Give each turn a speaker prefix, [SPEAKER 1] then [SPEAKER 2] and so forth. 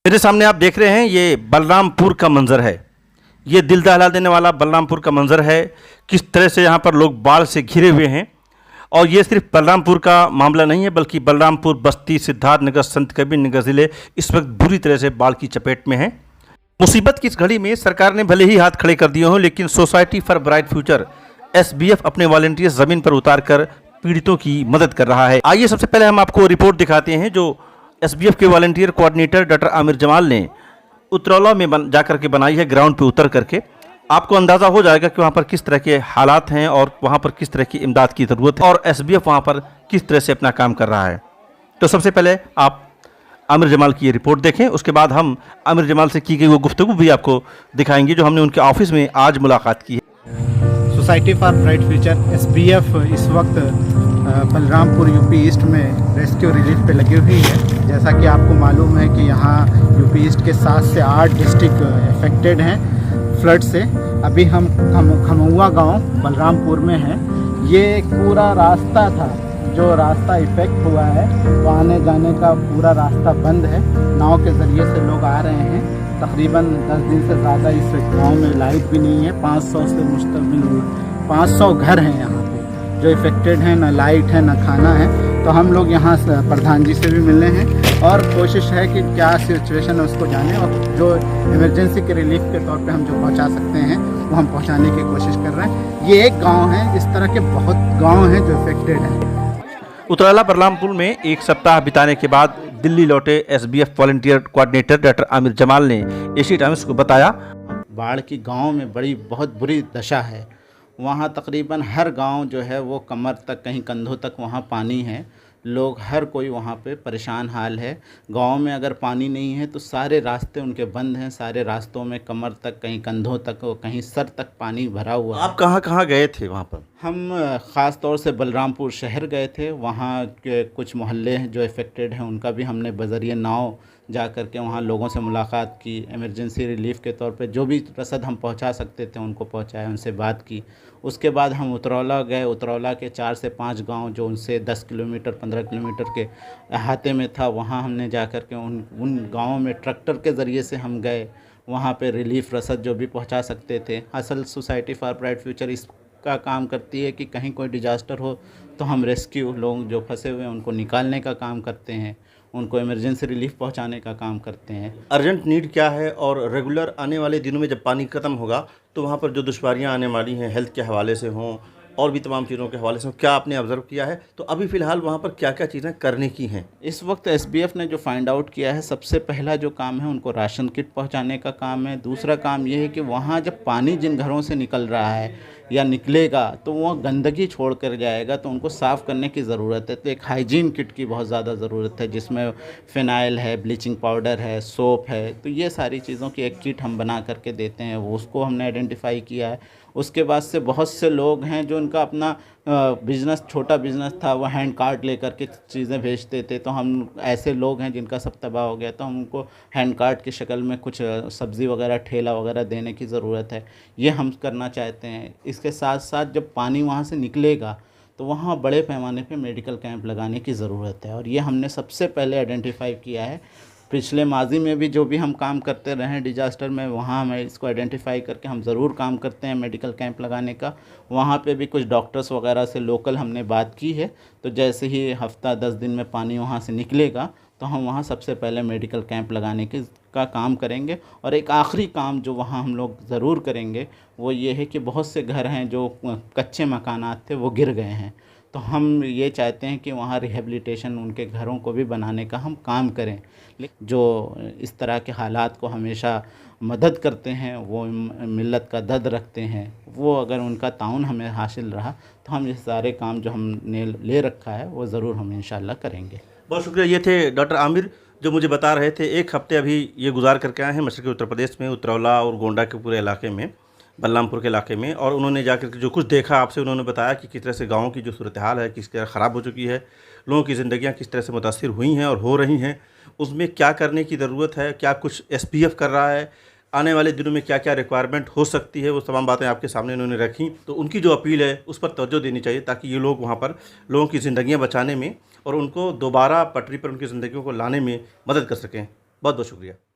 [SPEAKER 1] मेरे सामने आप देख रहे हैं ये बलरामपुर का मंजर है। ये दिल दहला देने वाला बलरामपुर का मंजर है। किस तरह से यहाँ पर लोग बाढ़ से घिरे हुए हैं। और ये सिर्फ बलरामपुर का मामला नहीं है, बल्कि बलरामपुर, बस्ती, सिद्धार्थनगर, संत कबीर नगर ज़िले इस वक्त बुरी तरह से बाढ़ की चपेट में हैं। मुसीबत की इस घड़ी में सरकार ने भले ही हाथ खड़े कर दिए हों, लेकिन society for bright future SBF अपने वॉलंटियर्स ज़मीन पर उतार कर पीड़ितों की मदद कर रहा है। आइए सबसे पहले हम आपको रिपोर्ट दिखाते हैं जो SBF के volunteer coordinator doctor Aamir Jamal ने उतरौला में जाकर के बनाई है। ग्राउंड पे उतर करके आपको अंदाज़ा हो जाएगा कि वहाँ पर किस तरह के हालात हैं और वहाँ पर किस तरह की इमदाद की ज़रूरत है और SBF वहाँ पर किस तरह से अपना काम कर रहा है। तो सबसे पहले आप आमिर जमाल की ये रिपोर्ट देखें, उसके बाद हम आमिर जमाल से की गई वो गुफ्तगू भी आपको दिखाएंगे जो हमने उनके ऑफिस में आज मुलाकात की है।
[SPEAKER 2] Society for bright future SBF इस वक्त बलरामपुर यूपी ईस्ट में रेस्क्यू रिलीफ पे लगी हुई है। जैसा कि आपको मालूम है कि यहाँ यूपी ईस्ट के 7 से 8 डिस्ट्रिक्ट अफेक्टेड हैं फ्लड से। अभी हम खमौआ गांव बलरामपुर में हैं। ये एक पूरा रास्ता था, जो रास्ता इफेक्ट हुआ है, तो आने जाने का पूरा रास्ता बंद है। नाव के ज़रिए से लोग आ रहे हैं। तकरीबन 10 दिन से ज़्यादा इस गांव में लाइट भी नहीं है। 500 से मुश्तमिल 500 घर हैं यहाँ पे जो इफेक्टेड हैं, ना लाइट है ना खाना है। तो हम लोग यहाँ से प्रधान जी से भी मिलने हैं और कोशिश है कि क्या सिचुएशन है उसको जाने, और जो इमरजेंसी के रिलीफ के तौर पे हम जो पहुँचा सकते हैं वो हम पहुँचाने की कोशिश कर रहे हैं। ये एक गाँव है, इस तरह के बहुत गाँव हैं जो इफेक्टेड हैं।
[SPEAKER 1] उतरौला बलरामपुर में एक सप्ताह बिताने के बाद दिल्ली लौटे SBF volunteer coordinator doctor Aamir Jamal ने एशिया टाइम्स को बताया,
[SPEAKER 2] बाढ़ की गांव में बहुत बुरी दशा है। वहाँ तकरीबन हर गांव जो है वो कमर तक, कहीं कंधों तक वहाँ पानी है। लोग हर कोई वहाँ पे परेशान हाल है। गांव में अगर पानी नहीं है तो सारे रास्ते उनके बंद हैं। सारे रास्तों में कमर तक, कहीं कंधों तक, कहीं सर तक पानी भरा हुआ है।
[SPEAKER 1] आप कहाँ कहाँ गए थे वहाँ पर?
[SPEAKER 2] हम ख़ास तौर से बलरामपुर शहर गए थे। वहाँ के कुछ मोहल्ले हैं जो इफ़ेक्टेड हैं, उनका भी हमने बज़रिए नाव जा कर के वहाँ लोगों से मुलाकात की। इमरजेंसी रिलीफ़ के तौर पे जो भी रसद हम पहुँचा सकते थे उनको पहुँचाया, उनसे बात की। उसके बाद हम उतरौला गए। उतरौला के 4 से 5 गांव जो उनसे 10 किलोमीटर 15 किलोमीटर के अहाते में था, वहाँ हमने जा कर के उन गाँवों में ट्रैक्टर के ज़रिए से हम गए। वहाँ पे रिलीफ़ रसद जो भी पहुँचा सकते थे। असल सोसाइटी फॉर ब्राइट फ्यूचर का काम करती है कि कहीं कोई डिजास्टर हो तो हम रेस्क्यू, लोग जो फंसे हुए हैं उनको निकालने का काम करते हैं, उनको इमरजेंसी रिलीफ पहुंचाने का काम करते हैं।
[SPEAKER 1] अर्जेंट नीड क्या है और रेगुलर आने वाले दिनों में जब पानी ख़त्म होगा तो वहाँ पर जो दुश्वारियाँ आने वाली हैं, हेल्थ के हवाले से हों और भी तमाम चीज़ों के हवाले से, क्या आपने ऑब्ज़र्व किया है? तो अभी फ़िलहाल वहाँ पर क्या क्या चीज़ें करने की हैं?
[SPEAKER 2] इस वक्त SBF ने जो फाइंड आउट किया है, सबसे पहला जो काम है उनको राशन किट पहुंचाने का काम है। दूसरा काम ये है कि वहाँ जब पानी जिन घरों से निकल रहा है या निकलेगा तो वो गंदगी छोड़ कर जाएगा, तो उनको साफ़ करने की ज़रूरत है। तो एक हाइजीन किट की बहुत ज़्यादा ज़रूरत है, जिसमें फ़िनाइल है, ब्लीचिंग पाउडर है, सोप है। तो ये सारी चीज़ों की एक किट हम बना करके देते हैं, वो उसको हमने आइडेंटिफाई किया है। उसके बाद से बहुत से लोग हैं जो उनका अपना बिज़नेस, छोटा बिज़नेस था, वो हैंड कार्ट लेकर के चीज़ें भेजते थे। तो हम ऐसे लोग हैं जिनका सब तबाह हो गया, तो हम उनको हैंड कार्ट की शक्ल में कुछ सब्ज़ी वगैरह, ठेला वगैरह देने की ज़रूरत है। ये हम करना चाहते हैं। इसके साथ साथ जब पानी वहाँ से निकलेगा तो वहाँ बड़े पैमाने पे मेडिकल कैंप लगाने की ज़रूरत है, और ये हमने सबसे पहले आइडेंटिफाई किया है। पिछले माजी में भी जो भी हम काम करते रहे हैं डिजास्टर में, वहाँ हमें इसको आइडेंटिफाई करके हम ज़रूर काम करते हैं मेडिकल कैंप लगाने का। वहाँ पे भी कुछ डॉक्टर्स वगैरह से लोकल हमने बात की है। तो जैसे ही हफ्ता 10 दिन में पानी वहाँ से निकलेगा तो हम वहाँ सबसे पहले मेडिकल कैंप लगाने का काम करेंगे। और एक आखिरी काम जो वहाँ हम लोग ज़रूर करेंगे वो ये है कि बहुत से घर हैं जो कच्चे मकानात थे वो गिर गए हैं, तो हम ये चाहते हैं कि वहाँ रिहेबिलिटेशन, उनके घरों को भी बनाने का हम काम करें। जो इस तरह के हालात को हमेशा मदद करते हैं, वो मिल्लत का दर्द रखते हैं, वो अगर उनका ताउन हमें हासिल रहा तो हम ये सारे काम जो हमने ले रखा है वो ज़रूर हम इंशाल्लाह करेंगे।
[SPEAKER 1] बहुत शुक्रिया। ये थे डॉक्टर आमिर जो मुझे बता रहे थे। एक हफ्ते अभी ये गुजार करके आए हैं मशरक़ी उत्तर प्रदेश में, उतरौला और गोंडा के पूरे इलाके में, बलरामपुर के इलाके में, और उन्होंने जाकर के जो कुछ देखा आपसे उन्होंने बताया कि किस तरह से गाँव की जो सूरत हाल है किस तरह ख़राब हो चुकी है, लोगों की ज़िंदगियाँ किस तरह से मुतासिर हुई हैं और हो रही हैं, उसमें क्या करने की ज़रूरत है, क्या कुछ SBF कर रहा है, आने वाले दिनों में क्या क्या रिक्वायरमेंट हो सकती है, वो तमाम बातें आपके सामने उन्होंने रखी। तो उनकी जो अपील है उस पर तवज्जो देनी चाहिए ताकि ये लोग वहाँ पर लोगों की ज़िंदगियाँ बचाने में और उनको दोबारा पटरी पर उनकी ज़िंदगियों को लाने में मदद कर सकें। बहुत बहुत शुक्रिया।